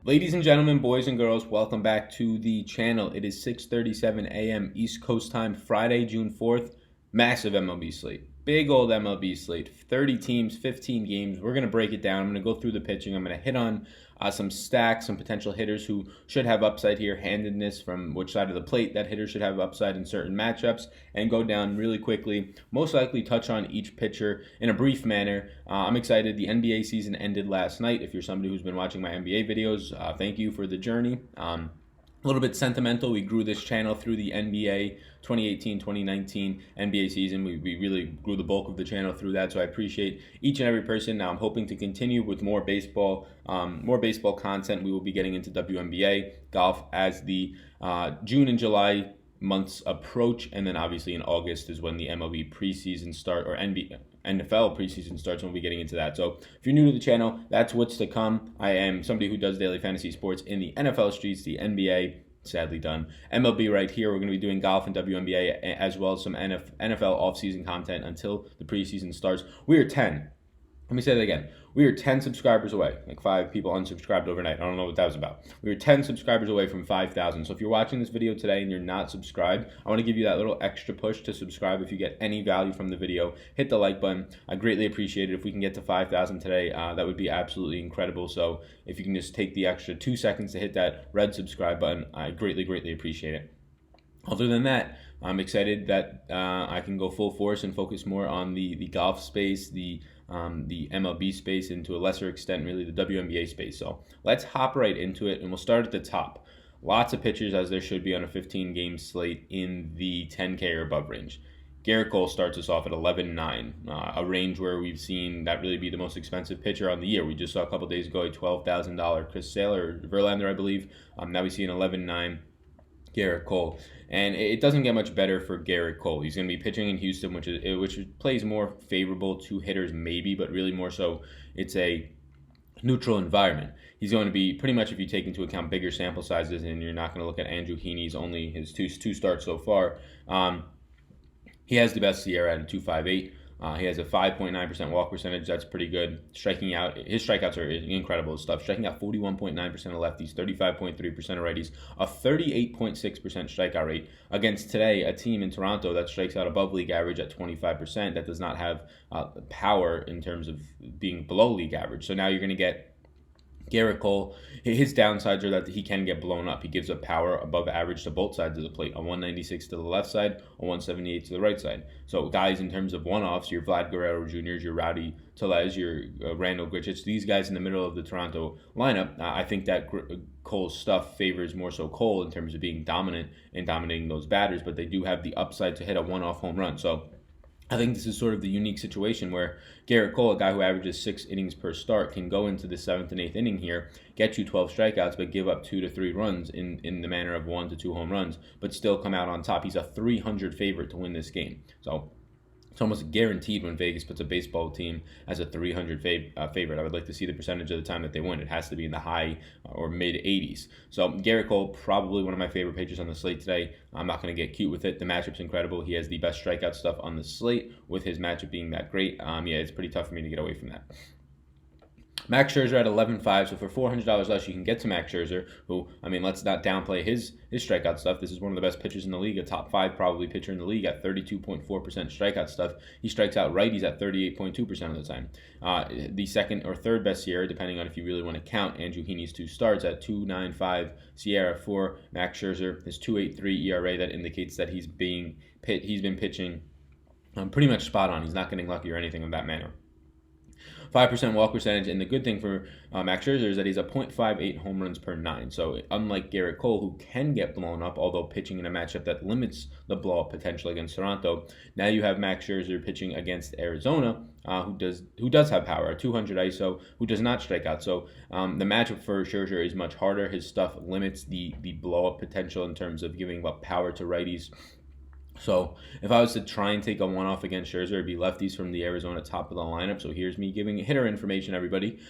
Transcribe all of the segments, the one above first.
Ladies and gentlemen, boys and girls, welcome back to the channel. It is 6:37 a.m. East Coast time, Friday, June 4th. Massive MLB slate. Big old MLB slate. 30 teams, 15 games. We're going to break it down. I'm going to go through the pitching. I'm going to hit on some stacks, some potential hitters who should have upside here, handedness from which side of the plate that hitter should have upside in certain matchups, and go down really quickly. Most likely touch on each pitcher in a brief manner. I'm excited. The NBA season ended last night. If you're somebody who's been watching my NBA videos, thank you for the journey. A little bit sentimental. We grew this channel through the NBA 2018-2019 NBA season. We really grew the bulk of the channel through that, so I appreciate each and every person. Now I'm hoping to continue with more baseball content. We will be getting into WNBA, golf as the June and July months approach, and then obviously in August is when the MLB preseason start, or NFL preseason starts, and we'll be getting into that. So if you're new to the channel, that's what's to come. I am somebody who does daily fantasy sports in the NFL streets, the NBA, sadly done. MLB right here. We're going to be doing golf and WNBA as well as some NFL offseason content until the preseason starts. We are 10. Let me say that again. We are 10 subscribers away. Like 5 people unsubscribed overnight. I don't know what that was about. We are 10 subscribers away from 5,000. So if you're watching this video today and you're not subscribed, I want to give you that little extra push to subscribe. If you get any value from the video, hit the like button. I greatly appreciate it. If we can get to 5,000 today, that would be absolutely incredible. So if you can just take the extra 2 seconds to hit that red subscribe button, I greatly appreciate it. Other than that, I'm excited that I can go full force and focus more on the golf space, the MLB space, and to a lesser extent, really the WNBA space. So let's hop right into it, and we'll start at the top. Lots of pitchers, as there should be on a 15-game slate in the 10K or above range. Gerrit Cole starts us off at 11.9, a range where we've seen that really be the most expensive pitcher on the year. We just saw a couple days ago a $12,000 Chris Sale or Verlander, I believe. Now we see an 11.9 Gerrit Cole, and it doesn't get much better for Gerrit Cole. He's going to be pitching in Houston, which plays more favorable to hitters maybe, but really more so it's a neutral environment. He's going to be pretty much, if you take into account bigger sample sizes, and you're not going to look at Andrew Heaney's only his two starts so far. He has the best SIERA at a 2.58. He has a 5.9% walk percentage. That's pretty good. Striking out, his strikeouts are incredible stuff. Striking out 41.9% of lefties, 35.3% of righties, a 38.6% strikeout rate against today a team in Toronto that strikes out above league average at 25%. That does not have power in terms of being below league average. So now you're going to get Gerrit Cole. His downsides are that he can get blown up. He gives up power above average to both sides of the plate, a 196 to the left side, a 178 to the right side. So guys, in terms of one-offs, your Vlad Guerrero Jr.'s, your Rowdy Tellez, your Randall Grichuk, these guys in the middle of the Toronto lineup, I think that Cole's stuff favors more so Cole in terms of being dominant and dominating those batters, but they do have the upside to hit a one-off home run. So I think this is sort of the unique situation where Gerrit Cole, a guy who averages 6 innings per start, can go into the 7th and 8th inning here, get you 12 strikeouts, but give up 2 to 3 runs in the manner of 1 to 2 home runs, but still come out on top. He's a 300 favorite to win this game. So it's almost guaranteed when Vegas puts a baseball team as a 300 favorite. I would like to see the percentage of the time that they win. It has to be in the high or mid 80s. So Gerrit Cole, probably one of my favorite pitchers on the slate today. I'm not going to get cute with it. The matchup's incredible. He has the best strikeout stuff on the slate, with his matchup being that great. Yeah, it's pretty tough for me to get away from that. Max Scherzer at 11.5, so for $400 less, you can get to Max Scherzer, who, I mean, let's not downplay his strikeout stuff. This is one of the best pitchers in the league, a top 5 probably pitcher in the league at 32.4% strikeout stuff. He strikes out righties at 38.2% of the time. The second or third best SIERA, depending on if you really want to count Andrew Heaney's 2 starts, at 2.95 SIERA for Max Scherzer. His 2.83 ERA, that indicates that he's been pitching pretty much spot on. He's not getting lucky or anything in that manner. 5% walk percentage, and the good thing for Max Scherzer is that he's a .58 home runs per 9. So unlike Gerrit Cole, who can get blown up, although pitching in a matchup that limits the blow-up potential against Toronto, now you have Max Scherzer pitching against Arizona, who does have power, a 200 ISO, who does not strike out. So the matchup for Scherzer is much harder. His stuff limits the blow-up potential in terms of giving up power to righties. So if I was to try and take a one-off against Scherzer, it'd be lefties from the Arizona top of the lineup. So here's me giving hitter information, everybody.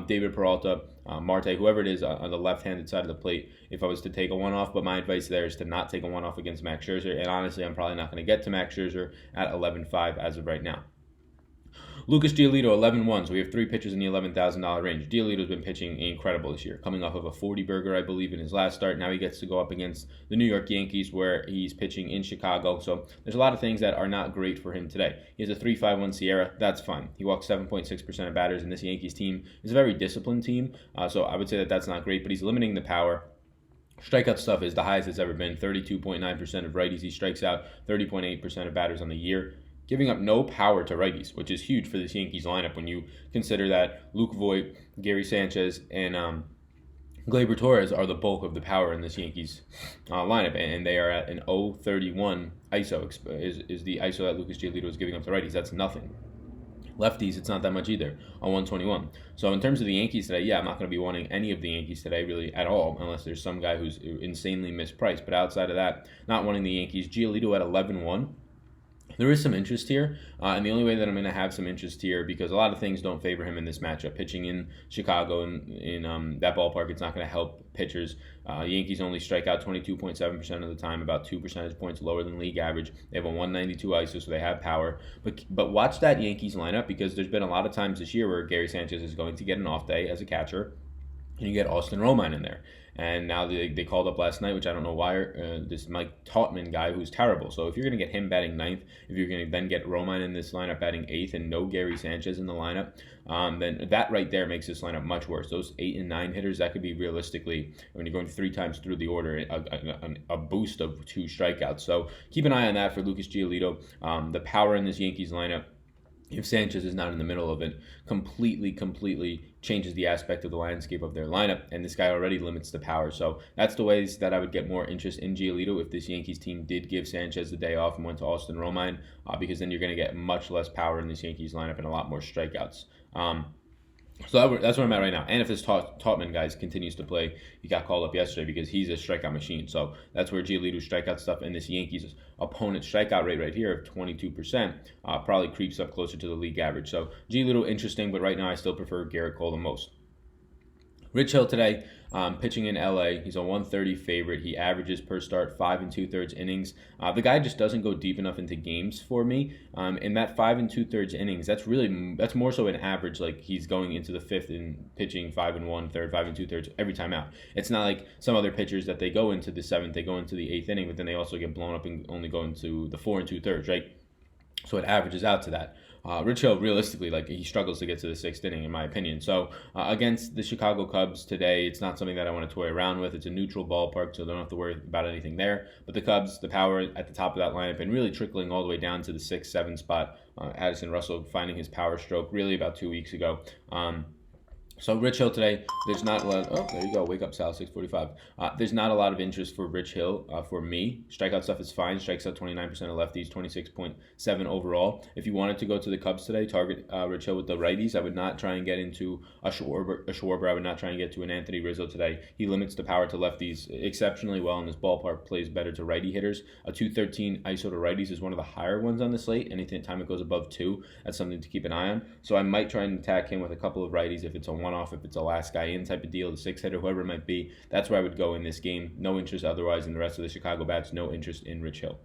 David Peralta, Marte, whoever it is on the left-handed side of the plate, if I was to take a one-off. But my advice there is to not take a one-off against Max Scherzer. And honestly, I'm probably not going to get to Max Scherzer at 11.5 as of right now. Lucas Giolito, 11-1. So we have 3 pitchers in the $11,000 range. Giolito's been pitching incredible this year, coming off of a 40-burger, I believe, in his last start. Now he gets to go up against the New York Yankees, where he's pitching in Chicago. So there's a lot of things that are not great for him today. He has a 3.51 SIERA. That's fine. He walks 7.6% of batters, and this Yankees team is a very disciplined team. So I would say that that's not great, but he's limiting the power. Strikeout stuff is the highest it's ever been. 32.9% of righties he strikes out, 30.8% of batters on the year, giving up no power to righties, which is huge for this Yankees lineup when you consider that Luke Voit, Gary Sanchez, and Gleyber Torres are the bulk of the power in this Yankees lineup, and they are at an 0.31 ISO, is the ISO that Lucas Giolito is giving up to righties. That's nothing. Lefties, it's not that much either, on 121. So in terms of the Yankees today, yeah, I'm not going to be wanting any of the Yankees today really at all, unless there's some guy who's insanely mispriced. But outside of that, not wanting the Yankees. Giolito at 11-1. There is some interest here, and the only way that I'm going to have some interest here, because a lot of things don't favor him in this matchup. Pitching in Chicago, in that ballpark, it's not going to help pitchers. Yankees only strike out 22.7% of the time, about 2 percentage points lower than league average. They have a 192 ISO, so they have power. But watch that Yankees lineup, because there's been a lot of times this year where Gary Sanchez is going to get an off day as a catcher, and you get Austin Romine in there. And now they called up last night, which I don't know why, this Mike Tautman guy who's terrible. So if you're going to get him batting 9th, if you're going to then get Romine in this lineup batting 8th and no Gary Sanchez in the lineup, then that right there makes this lineup much worse. Those 8 and 9 hitters, that could be realistically, when you're going 3 times through the order, a boost of 2 strikeouts. So keep an eye on that for Lucas Giolito. The power in this Yankees lineup, if Sanchez is not in the middle of it, completely changes the aspect of the landscape of their lineup, and this guy already limits the power. So that's the ways that I would get more interest in Giolito if this Yankees team did give Sanchez the day off and went to Austin Romine, because then you're going to get much less power in this Yankees lineup and a lot more strikeouts. So that's where I'm at right now. And if this Tautman guy continues to play, he got called up yesterday because he's a strikeout machine. So that's where Giolito's strikeout stuff and this Yankees opponent strikeout rate right here of 22% probably creeps up closer to the league average. So Giolito interesting, but right now I still prefer Garrett Cole the most. Rich Hill today, pitching in LA. He's a 130 favorite. He averages per start 5 2/3 innings. The guy just doesn't go deep enough into games for me. In that 5 2/3 innings, that's more so an average. Like he's going into the 5th and pitching 5 1/3, 5 2/3 every time out. It's not like some other pitchers that they go into the 7th, they go into the 8th inning, but then they also get blown up and only go into the 4 2/3, right? So it averages out to that. Rich Hill, realistically, he struggles to get to the 6th inning, in my opinion. So against the Chicago Cubs today, it's not something that I want to toy around with. It's a neutral ballpark, so they don't have to worry about anything there. But the Cubs, the power at the top of that lineup, and really trickling all the way down to the 6th, 7th spot. Addison Russell finding his power stroke really about 2 weeks ago. So Rich Hill today, there's not a lot. Oh, there you go. Wake up, Sal. 6:45. There's not a lot of interest for Rich Hill. For me, strikeout stuff is fine. Strikes out 29% of lefties, 26.7 overall. If you wanted to go to the Cubs today, target Rich Hill with the righties. I would not try and get into a Schwarber. I would not try and get to an Anthony Rizzo today. He limits the power to lefties exceptionally well, and this ballpark plays better to righty hitters. A 213 ISO to righties is one of the higher ones on the slate. Anytime it goes above 2, that's something to keep an eye on. So I might try and attack him with a couple of righties if it's a one-off, if it's a last guy in type of deal, the 6-hitter, whoever it might be. That's where I would go in this game. No interest otherwise in the rest of the Chicago bats. No interest in Rich Hill.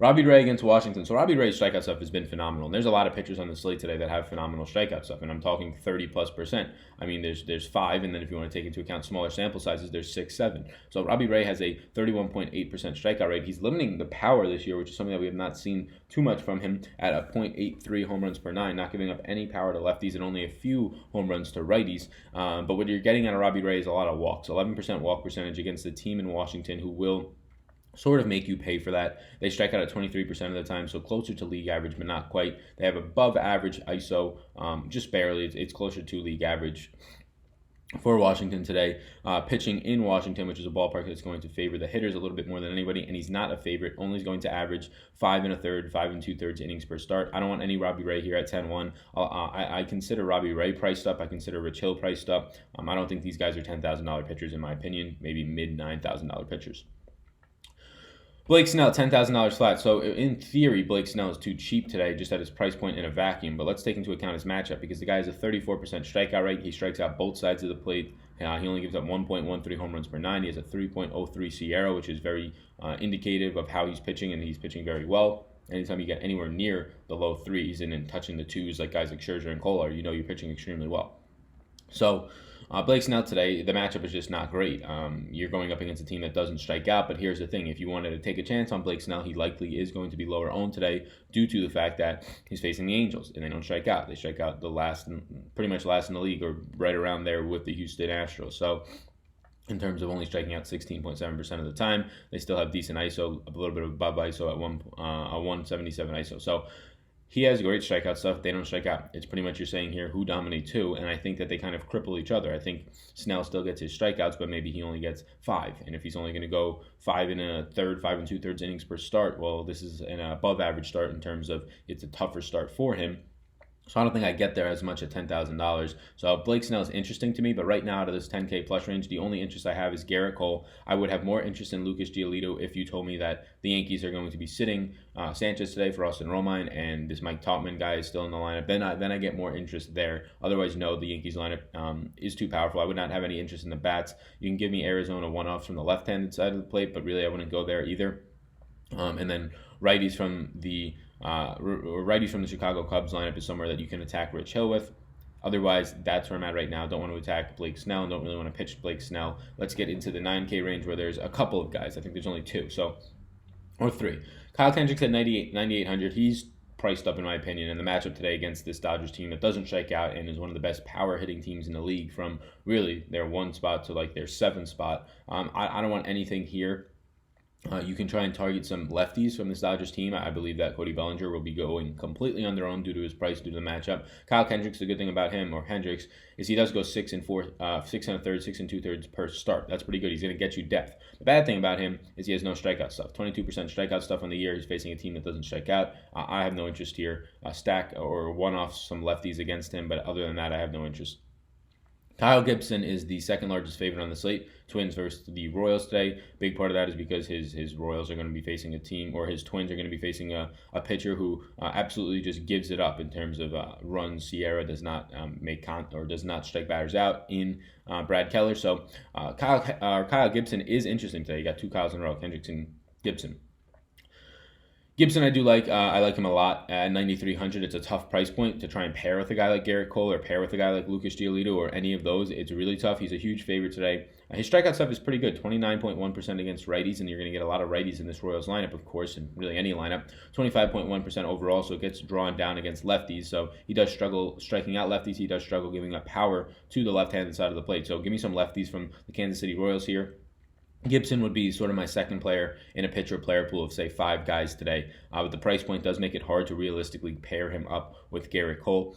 Robbie Ray against Washington. So Robbie Ray's strikeout stuff has been phenomenal. And there's a lot of pitchers on the slate today that have phenomenal strikeout stuff, and I'm talking 30+%. I mean, there's 5, and then if you want to take into account smaller sample sizes, there's 6, 7. So Robbie Ray has a 31.8% strikeout rate. He's limiting the power this year, which is something that we have not seen too much from him, at a 0.83 home runs per 9, not giving up any power to lefties and only a few home runs to righties. But what you're getting out of Robbie Ray is a lot of walks. 11% walk percentage against the team in Washington who will sort of make you pay for that. They strike out at 23% of the time, so closer to league average, but not quite. They have above average ISO, just barely. It's closer to league average for Washington today. Pitching in Washington, which is a ballpark that's going to favor the hitters a little bit more than anybody, and he's not a favorite. Only is going to average 5 1/3, 5 2/3 innings per start. I don't want any Robbie Ray here at 10-1. I consider Robbie Ray priced up. I consider Rich Hill priced up. I don't think these guys are $10,000 pitchers in my opinion. Maybe mid $9,000 pitchers. Blake Snell, $10,000 flat. So in theory, Blake Snell is too cheap today, just at his price point in a vacuum. But let's take into account his matchup, because the guy has a 34% strikeout rate. He strikes out both sides of the plate. He only gives up 1.13 home runs per 9. He has a 3.03 SIERA, which is very indicative of how he's pitching, and he's pitching very well. anytime you get anywhere near the low threes and then touching the twos like guys like Scherzer and Cole are, you know you're pitching extremely well. So Blake Snell today, the matchup is just not great. You're going up against a team that doesn't strike out, but here's the thing. If you wanted to take a chance on Blake Snell, he likely is going to be lower owned today due to the fact that he's facing the Angels, and they don't strike out. They strike out pretty much last in the league, or right around there with the Houston Astros. So in terms of only striking out 16.7% of the time, they still have decent ISO, a little bit of above ISO at a 177 ISO. So he has great strikeout stuff. They don't strike out. It's pretty much you're saying here who dominates who, and I think that they kind of cripple each other. I think Snell still gets his strikeouts, but maybe he only gets 5. And if he's only going to go 5 and 2/3 innings per start, well, this is an above average start in terms of it's a tougher start for him. So I don't think I get there as much at $10,000. So Blake Snell is interesting to me, but right now out of this 10K plus range, the only interest I have is Garrett Cole. I would have more interest in Lucas Giolito if you told me that the Yankees are going to be sitting Sanchez today for Austin Romine, and this Mike Taubman guy is still in the lineup. Then I get more interest there. Otherwise, no, the Yankees lineup is too powerful. I would not have any interest in the bats. You can give me Arizona one-offs from the left-handed side of the plate, but really I wouldn't go there either. And then righties from the Chicago Cubs lineup is somewhere that you can attack Rich Hill with. Otherwise, that's where I'm at right now. Don't want to attack Blake Snell and don't really want to pitch Blake Snell. Let's get into the 9K range where there's a couple of guys. I think there's only 2, or 3. Kyle Kendricks at 9,800. He's priced up in my opinion, and the matchup today against this Dodgers team that doesn't strike out and is one of the best power hitting teams in the league from really their 1 spot to like their 7 spot. I don't want anything here. You can try and target some lefties from this Dodgers team. I believe that Cody Bellinger will be going completely on their own due to his price, due to the matchup. Kyle Kendricks, the good thing about him, or Hendricks, is he does go 6 and 1/3, 6 and 2/3 per start. That's pretty good. He's going to get you depth. The bad thing about him is he has no strikeout stuff. 22% strikeout stuff on the year. He's facing a team that doesn't strike out. I have no interest here. Stack or one-off some lefties against him, but other than that, I have no interest. Kyle Gibson is the second largest favorite on the slate. Twins versus the Royals today. Big part of that is because his Royals are going to be facing a team, or his Twins are going to be facing a pitcher who absolutely just gives it up in terms of runs. Sierra does not does not strike batters out in Brad Keller. So Kyle Gibson is interesting today. You got 2 Kyles in a row, Hendricks and Gibson. Gibson, I do like. I like him a lot at 9,300. It's a tough price point to try and pair with a guy like Garrett Cole or pair with a guy like Lucas Giolito or any of those. It's really tough. He's a huge favorite today. His strikeout stuff is pretty good, 29.1% against righties, and you're going to get a lot of righties in this Royals lineup, of course, and really any lineup. 25.1% overall, so it gets drawn down against lefties. So he does struggle striking out lefties. He does struggle giving up power to the left-handed side of the plate. So give me some lefties from the Kansas City Royals here. Gibson would be sort of my second player in a pitcher-player pool of, say, 5 guys today. But the price point does make it hard to realistically pair him up with Garrett Cole.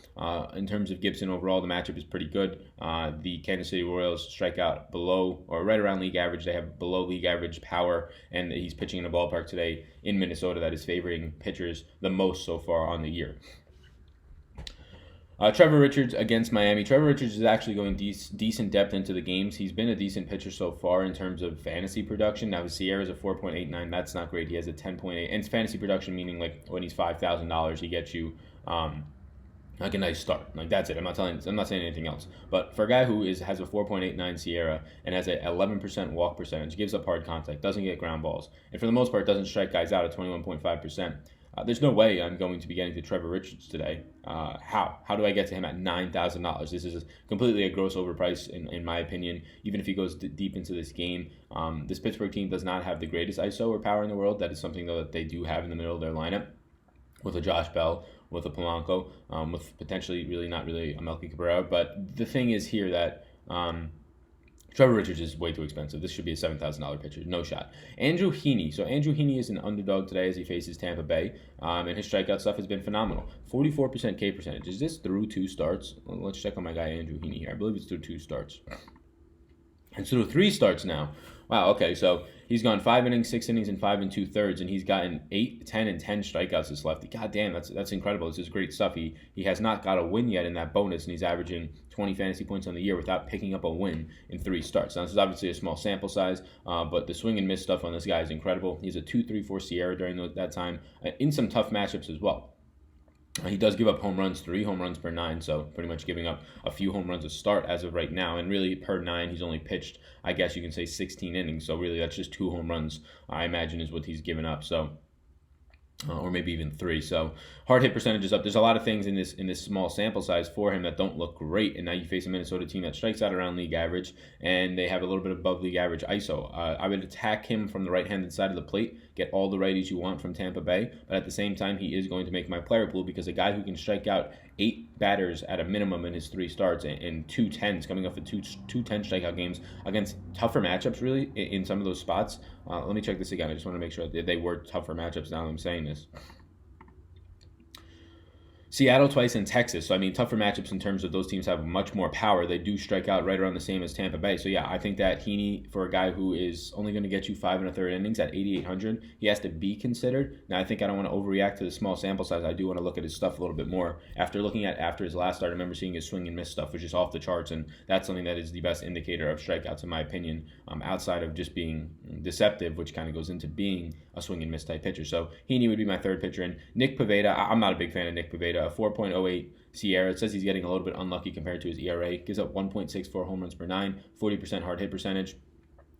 In terms of Gibson overall, the matchup is pretty good. The Kansas City Royals strike out below or right around league average. They have below league average power, and he's pitching in a ballpark today in Minnesota that is favoring pitchers the most so far on the year. Trevor Richards against Miami. Trevor Richards is actually going decent depth into the games. He's been a decent pitcher so far in terms of fantasy production. Now, his Sierra's a 4.89. That's not great. He has a 10.8. And it's fantasy production, meaning like when he's $5,000, he gets you like a nice start. Like that's it. I'm not saying anything else. But for a guy who has a 4.89 Sierra and has an 11% walk percentage, gives up hard contact, doesn't get ground balls, and for the most part doesn't strike guys out at 21.5%. There's no way I'm going to be getting to Trevor Richards today. How? How do I get to him at $9,000? This is completely a gross overprice, in my opinion, even if he goes deep into this game. This Pittsburgh team does not have the greatest ISO or power in the world. That is something, though, that they do have in the middle of their lineup with a Josh Bell, with a Polanco, with potentially not really a Melky Cabrera. But the thing is here that Trevor Richards is way too expensive. This should be a $7,000 pitcher. No shot. Andrew Heaney. So Andrew Heaney is an underdog today as he faces Tampa Bay. And his strikeout stuff has been phenomenal. 44% K percentage. Is this through 2 starts? Let's check on my guy Andrew Heaney here. I believe it's through 2 starts. It's through 3 starts now. Wow, okay, so he's gone 5 innings, 6 innings, and 5 2/3, and he's gotten 8, 10, and 10 strikeouts this lefty. God damn, that's incredible. This is great stuff. He has not got a win yet in that bonus, and he's averaging 20 fantasy points on the year without picking up a win in 3 starts. Now, this is obviously a small sample size, but the swing and miss stuff on this guy is incredible. He's a 2.34 Sierra during that time, in some tough matchups as well. He does give up home runs, 3 home runs per 9, so pretty much giving up a few home runs a start as of right now. And really, per 9, he's only pitched, I guess you can say, 16 innings. So really, that's just 2 home runs, I imagine, is what he's given up. So or maybe even 3. So hard hit percentage is up. There's a lot of things in this small sample size for him that don't look great. And now you face a Minnesota team that strikes out around league average, and they have a little bit above league average ISO. I would attack him from the right-handed side of the plate, get all the righties you want from Tampa Bay, but at the same time, he is going to make my player pool, because a guy who can strike out 8 batters at a minimum in his 3 starts and 2 10s, coming off of two 10 strikeout games against tougher matchups, really, in some of those spots. Let me check this again. I just want to make sure that they were tougher matchups now that I'm saying this. Seattle twice and Texas. So, I mean, tougher matchups in terms of those teams have much more power. They do strike out right around the same as Tampa Bay. So, yeah, I think that Heaney, for a guy who is only going to get you 5 1/3 innings at 8,800, he has to be considered. Now, I think I don't want to overreact to the small sample size. I do want to look at his stuff a little bit more. After his last start, I remember seeing his swing and miss stuff, which is off the charts, and that's something that is the best indicator of strikeouts, in my opinion, outside of just being deceptive, which kind of goes into being a swing and miss type pitcher. So, Heaney would be my third pitcher. And Nick Pivetta, I'm not a big fan of Nick Pivetta. A 4.08 SIERA. It says he's getting a little bit unlucky compared to his ERA. Gives up 1.64 home runs per 9, 40% hard hit percentage.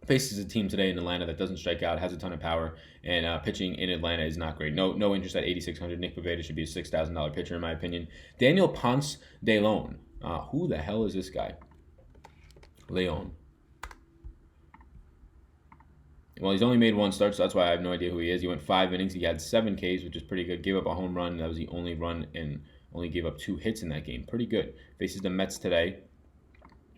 Faces a team today in Atlanta that doesn't strike out, has a ton of power, and pitching in Atlanta is not great. No interest at 8,600. Nick Pivetta should be a $6,000 pitcher, in my opinion. Daniel Ponce de Leon. Who the hell is this guy? Leon. Well, he's only made 1 start, so that's why I have no idea who he is. He went 5 innings. He had 7 Ks, which is pretty good. Gave up a home run. That was the only run, and only gave up 2 hits in that game. Pretty good. Faces the Mets today.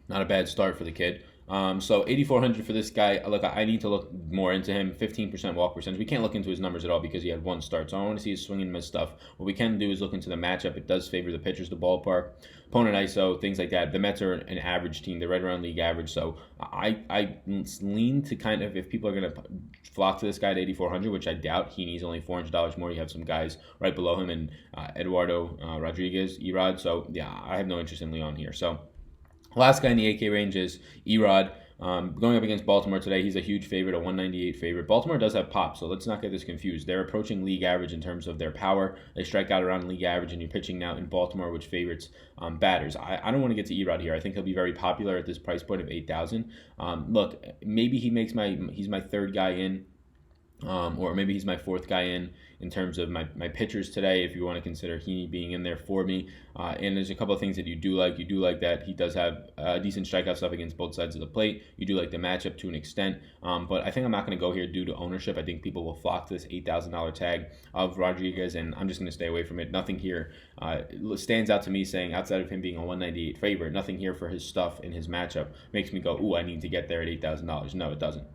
Not a bad start for the kid. So 8,400 for this guy. Look, I need to look more into him. 15% walk percentage. We can't look into his numbers at all because he had 1 start. So I want to see his swing and miss stuff. What we can do is look into the matchup. It does favor the pitchers, the ballpark, opponent ISO, things like that. The Mets are an average team. They're right around league average. So I lean to kind of, if people are going to flock to this guy at 8,400, which I doubt. Heaney's only $400 more. You have some guys right below him, and Eduardo Rodriguez, Erod. So yeah, I have no interest in Leon here. So last guy in the AK range is Erod. Going up against Baltimore today, he's a huge favorite, a 198 favorite. Baltimore does have pop, so let's not get this confused. They're approaching league average in terms of their power. They strike out around league average, and you're pitching now in Baltimore, which favorites batters. I don't want to get to Erod here. I think he'll be very popular at this price point of 8,000. Look, maybe he's my 3rd guy in. Or maybe he's my 4th guy in terms of my pitchers today, if you want to consider Heaney being in there for me. And there's a couple of things that you do like. You do like that he does have decent strikeout stuff against both sides of the plate. You do like the matchup to an extent. But I think I'm not going to go here due to ownership. I think people will flock to this $8,000 tag of Rodriguez, and I'm just going to stay away from it. Nothing here stands out to me, saying outside of him being a 198 favorite, nothing here for his stuff in his matchup makes me go, ooh, I need to get there at $8,000. No, it doesn't.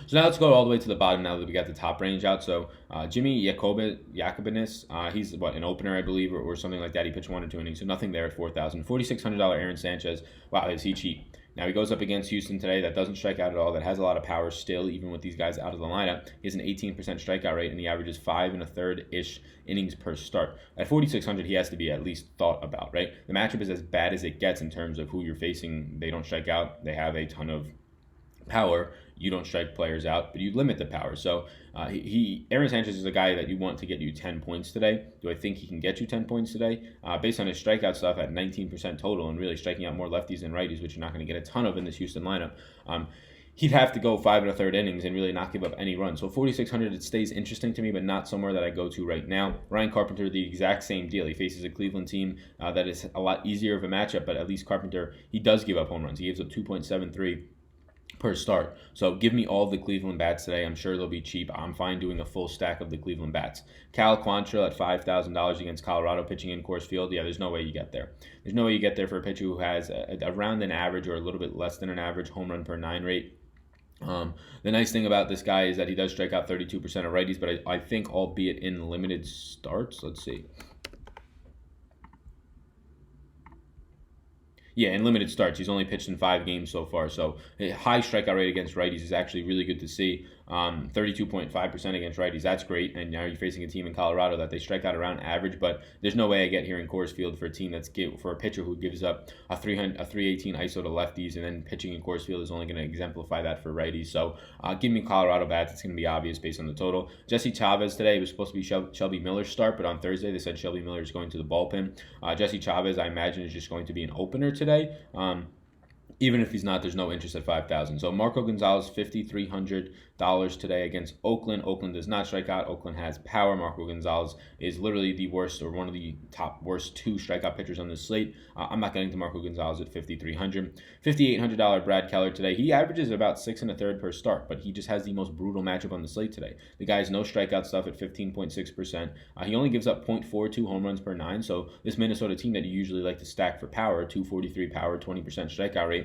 So now let's go all the way to the bottom now that we got the top range out. So Jimmy Yacobinis, he's an opener, I believe, or something like that. He pitched 1 or 2 innings, so nothing there at 4,000. $4,600 Aaron Sanchez. Wow, is he cheap? Now he goes up against Houston today that doesn't strike out at all, that has a lot of power still, even with these guys out of the lineup. He has an 18% strikeout rate, and he averages 5 1/3-ish innings per start. At 4,600, he has to be at least thought about, right? The matchup is as bad as it gets in terms of who you're facing. They don't strike out. They have a ton of power. You don't strike players out, but you limit the power. So Aaron Sanchez is a guy that you want to get you 10 points today. Do I think he can get you 10 points today? Based on his strikeout stuff at 19% total, and really striking out more lefties than righties, which you're not going to get a ton of in this Houston lineup. He'd have to go 5 1/3 innings and really not give up any runs. So 4,600, it stays interesting to me, but not somewhere that I go to right now. Ryan Carpenter, the exact same deal. He faces a Cleveland team that is a lot easier of a matchup, but at least Carpenter, he does give up home runs. He gives up 2.73 per start. So give me all the Cleveland bats today. I'm sure they'll be cheap. I'm fine doing a full stack of the Cleveland bats. Cal Quantrill at $5,000 against Colorado, pitching in Coors Field. Yeah, there's no way you get there. There's no way you get there for a pitcher who has around an average or a little bit less than an average home run per 9 rate. The nice thing about this guy is that he does strike out 32% of righties, but I think, albeit in limited starts, let's see. Yeah, in limited starts. He's only pitched in 5 games so far. So a high strikeout rate against righties is actually really good to see. 32.5% against righties. That's great. And now you're facing a team in Colorado that they strike out around average, but there's no way I get here in Coors Field for a team for a pitcher who gives up a 318 ISO to lefties, and then pitching in Coors Field is only going to exemplify that for righties. So give me Colorado bats. It's going to be obvious based on the total. Jesse Chavez today, it was supposed to be Shelby Miller's start, but on Thursday they said Shelby Miller is going to the bullpen. Jesse Chavez, I imagine, is just going to be an opener today. Even if he's not, there's no interest at 5,000. So Marco Gonzalez, $5,300 today against Oakland. Oakland does not strike out. Oakland has power. Marco Gonzalez is literally the worst, or one of the top worst 2 strikeout pitchers on the slate. I'm not getting to Marco Gonzalez at $5,300. $5,800 Brad Keller today. He averages about 6 1/3 per start, but he just has the most brutal matchup on the slate today. The guy has no strikeout stuff at 15.6%. He only gives up 0.42 home runs per 9. So this Minnesota team that you usually like to stack for power, 243 power, 20% strikeout rate,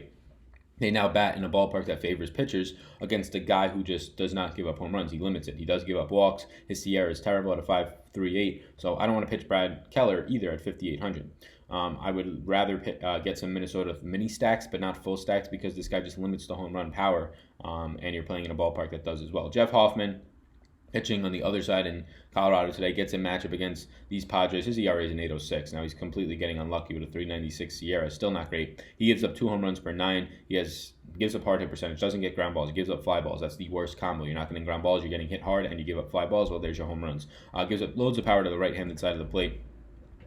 they now bat in a ballpark that favors pitchers against a guy who just does not give up home runs. He limits it. He does give up walks. His SIERA is terrible at a 5.38. So I don't want to pitch Brad Keller either at 5,800. I would rather get some Minnesota mini stacks, but not full stacks, because this guy just limits the home run power, and you're playing in a ballpark that does as well. Jeff Hoffman, pitching on the other side in Colorado today, gets a matchup against these Padres. His ERA is an 8.06. Now he's completely getting unlucky with a 3.96 SIERA. Still not great. He gives up 2 home runs per 9. Gives up hard hit percentage. Doesn't get ground balls. He gives up fly balls. That's the worst combo. You're not getting ground balls. You're getting hit hard, and you give up fly balls. Well, there's your home runs. Gives up loads of power to the right-handed side of the plate.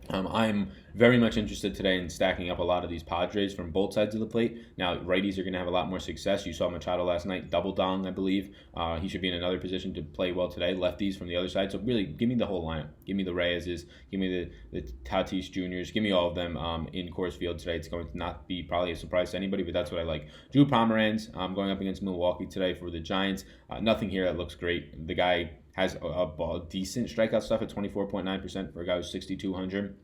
I'm very much interested today in stacking up a lot of these Padres from both sides of the plate. Now, righties are going to have a lot more success. You saw Machado last night, double dong, I believe. He should be in another position to play well today. Lefties from the other side. So really, give me the whole lineup. Give me the Reyes's. Give me the Tatis Juniors. Give me all of them in Coors Field today. It's going to not be probably a surprise to anybody, but that's what I like. Drew Pomeranz going up against Milwaukee today for the Giants. Nothing here that looks great. The guy has a decent strikeout stuff at 24.9% for a guy who's 6,200.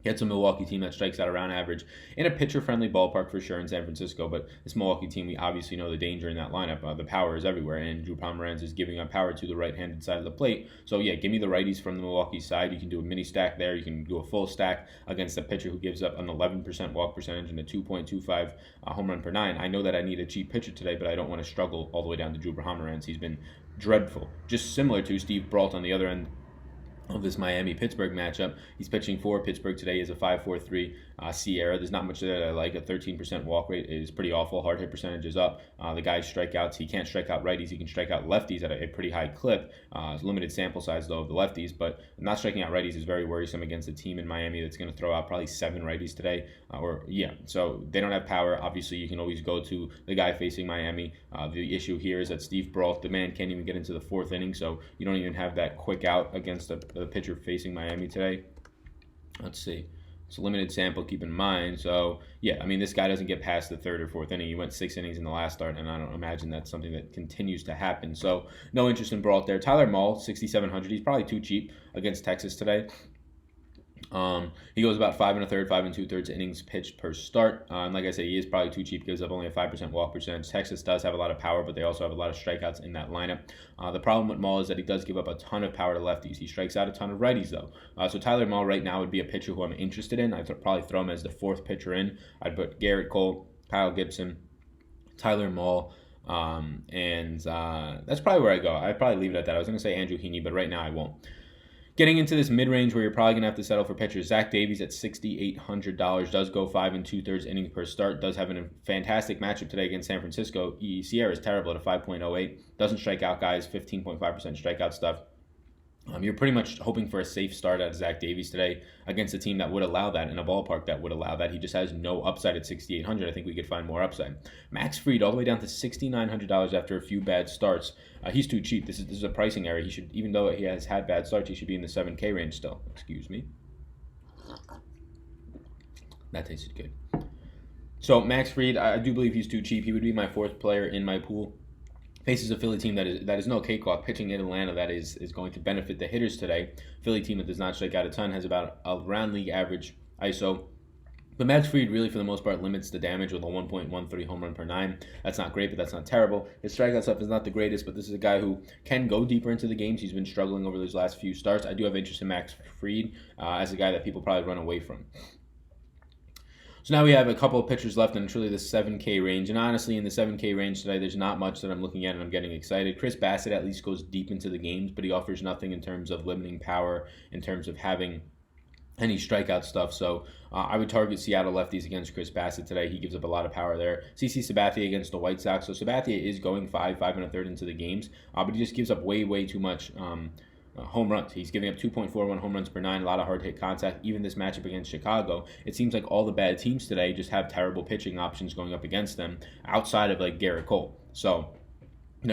It's a Milwaukee team that strikes out around average in a pitcher-friendly ballpark for sure in San Francisco, but this Milwaukee team, we obviously know the danger in that lineup. The power is everywhere, and Drew Pomeranz is giving up power to the right-handed side of the plate. So yeah, give me the righties from the Milwaukee side. You can do a mini stack there. You can do a full stack against a pitcher who gives up an 11% walk percentage and a 2.25 home run per 9. I know that I need a cheap pitcher today, but I don't want to struggle all the way down to Drew Pomeranz. He's been dreadful, just similar to Steve Brault on the other end of this Miami-Pittsburgh matchup. He's pitching for Pittsburgh today. He has a 5.43 SIERA. There's not much that I like. A 13% walk rate is pretty awful. Hard hit percentage is up. The guy's strikeouts, he can't strike out righties. He can strike out lefties at a pretty high clip. Limited sample size, though, of the lefties, but not striking out righties is very worrisome against a team in Miami that's going to throw out probably 7 righties today. So they don't have power. Obviously, you can always go to the guy facing Miami. The issue here is that Steve Brault, the man, can't even get into the 4th inning, so you don't even have that quick out against the pitcher facing Miami today. Let's see. It's a limited sample, keep in mind. So, yeah, I mean, this guy doesn't get past the 3rd or 4th inning. He went 6 innings in the last start, and I don't imagine that's something that continues to happen. So, no interest in Brault there. Tyler Moll, 6,700. He's probably too cheap against Texas today. He goes about 5 1/3, 5 2/3 innings pitched per start. And like I say, he is probably too cheap. Gives up only a 5% walk percentage. Texas does have a lot of power, but they also have a lot of strikeouts in that lineup. The problem with Moll is that he does give up a ton of power to lefties. He strikes out a ton of righties, though. So Tyler Moll right now would be a pitcher who I'm interested in. I'd probably throw him as the 4th pitcher in. I'd put Garrett Cole, Kyle Gibson, Tyler Moll, and that's probably where I go. I'd probably leave it at that. I was going to say Andrew Heaney, but right now I won't. Getting into this mid-range where you're probably going to have to settle for pitchers, Zach Davies at $6,800 does go 5 2/3 innings per start, does have a fantastic matchup today against San Francisco. SIERA is terrible at a 5.08, doesn't strike out guys, 15.5% strikeout stuff. You're pretty much hoping for a safe start at Zach Davies today against a team that would allow that, in a ballpark that would allow that. He just has no upside at $6,800. I think we could find more upside. Max Fried all the way down to $6,900 after a few bad starts. He's too cheap. This is a pricing error. He should, even though he has had bad starts, he should be in the 7K range still. Excuse me. That tasted good. So Max Fried, I do believe he's too cheap. He would be my 4th player in my pool. Faces a Philly team that is no cakewalk. Pitching in Atlanta that is going to benefit the hitters today. Philly team that does not strike out a ton, has about around league average ISO. But Max Fried really, for the most part, limits the damage with a 1.13 home run per 9. That's not great, but that's not terrible. His strikeout stuff is not the greatest, but this is a guy who can go deeper into the games. He's been struggling over those last few starts. I do have interest in Max Fried as a guy that people probably run away from. So now we have a couple of pitchers left in truly the 7K range. And honestly, in the 7K range today, there's not much that I'm looking at and I'm getting excited. Chris Bassett at least goes deep into the games, but he offers nothing in terms of limiting power, in terms of having any strikeout stuff. So I would target Seattle lefties against Chris Bassett today. He gives up a lot of power there. CC Sabathia against the White Sox. So Sabathia is going 5 1/3 into the games, but he just gives up way too much home runs. He's giving up 2.41 home runs per 9, a lot of hard hit contact. Even this matchup against Chicago, it seems like all the bad teams today just have terrible pitching options going up against them outside of like Garrett Cole. So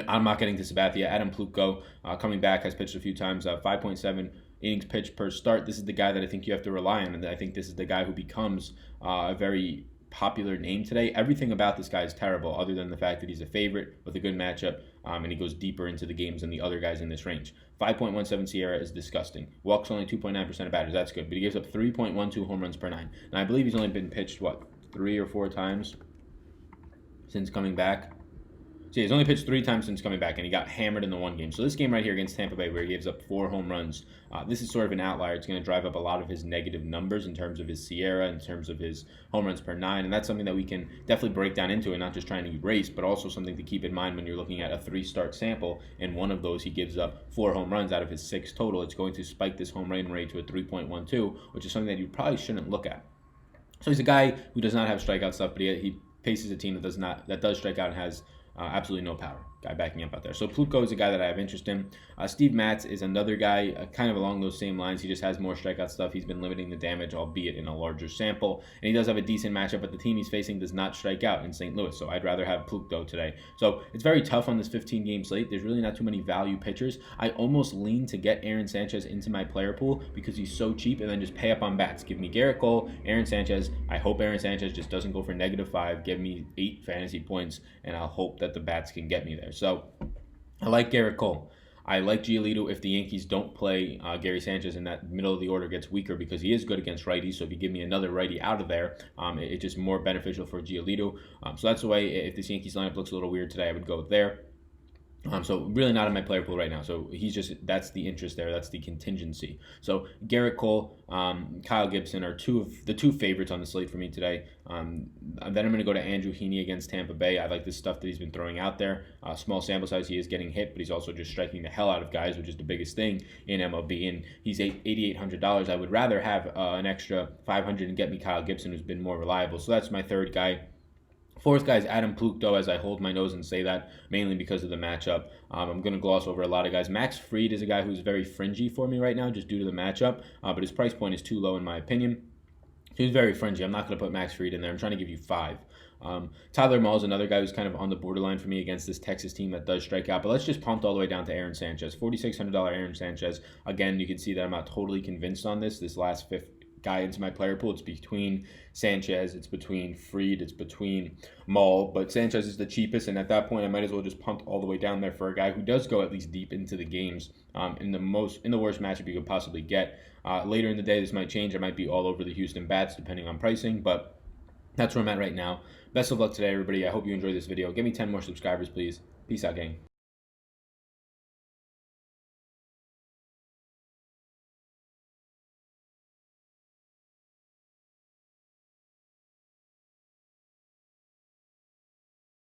I'm not getting to Sabathia. Adam Foucault coming back, has pitched a few times, 5.7 innings pitched per start. This is the guy that I think you have to rely on, and I think this is the guy who becomes a very popular name today. Everything about this guy is terrible other than the fact that he's a favorite with a good matchup, and he goes deeper into the games than the other guys in this range. 5.17 Sierra is disgusting. Walks only 2.9% of batters. That's good, but he gives up 3.12 home runs per 9. And I believe he's only been pitched, 3 or 4 times since coming back? So he's only pitched 3 times since coming back, and he got hammered in the one game. So this game right here against Tampa Bay, where he gives up 4 home runs, this is sort of an outlier. It's going to drive up a lot of his negative numbers in terms of his Sierra, in terms of his home runs per 9, and that's something that we can definitely break down into and not just trying to erase, but also something to keep in mind when you're looking at a 3-start sample, and one of those he gives up 4 home runs out of his 6 total. It's going to spike this home run rate to a 3.12, which is something that you probably shouldn't look at. So he's a guy who does not have strikeout stuff, but he faces a team that does strike out and has absolutely no power. Guy backing up out there. So Foucault is a guy that I have interest in. Steve Matz is another guy kind of along those same lines. He just has more strikeout stuff. He's been limiting the damage, albeit in a larger sample. And he does have a decent matchup, but the team he's facing does not strike out in St. Louis. So I'd rather have Foucault today. So it's very tough on this 15-game slate. There's really not too many value pitchers. I almost lean to get Aaron Sanchez into my player pool because he's so cheap, and then just pay up on bats. Give me Garrett Cole, Aaron Sanchez. I hope Aaron Sanchez just doesn't go for -5. Give me 8 fantasy points, and I'll hope that the bats can get me there. So I like Garrett Cole. I like Giolito if the Yankees don't play Gary Sanchez and that middle of the order gets weaker, because he is good against righties. So if you give me another righty out of there, it's just more beneficial for Giolito. So that's the way, if this Yankees lineup looks a little weird today, I would go there. So really not in my player pool right now. So that's the interest there. That's the contingency. So Garrett Cole, Kyle Gibson are the two favorites on the slate for me today. Then I'm going to go to Andrew Heaney against Tampa Bay. I like this stuff that he's been throwing out there. Small sample size, he is getting hit, but he's also just striking the hell out of guys, which is the biggest thing in MLB. And he's $8,800. I would rather have an extra $500 and get me Kyle Gibson, who's been more reliable. So that's my third guy. Fourth guy is Adam Foucault, as I hold my nose and say that, mainly because of the matchup. I'm going to gloss over a lot of guys. Max Fried is a guy who's very fringy for me right now just due to the matchup, but his price point is too low in my opinion. He's very fringy. I'm not going to put Max Fried in there. I'm trying to give you 5. Tyler Moll is another guy who's kind of on the borderline for me against this Texas team that does strike out. But let's just punt all the way down to Aaron Sanchez. $4,600 Aaron Sanchez. Again, you can see that I'm not totally convinced on this last 5th guy into my player pool. It's between Sanchez, it's between Fried, it's between Moll, but Sanchez is the cheapest, and at that point I might as well just punt all the way down there for a guy who does go at least deep into the games in the worst matchup you could possibly get. Later in the day this might change. I might be all over the Houston bats depending on pricing, but that's where I'm at right now. Best of luck today, everybody. I hope you enjoyed this video. Give me 10 more subscribers, please. Peace out, gang.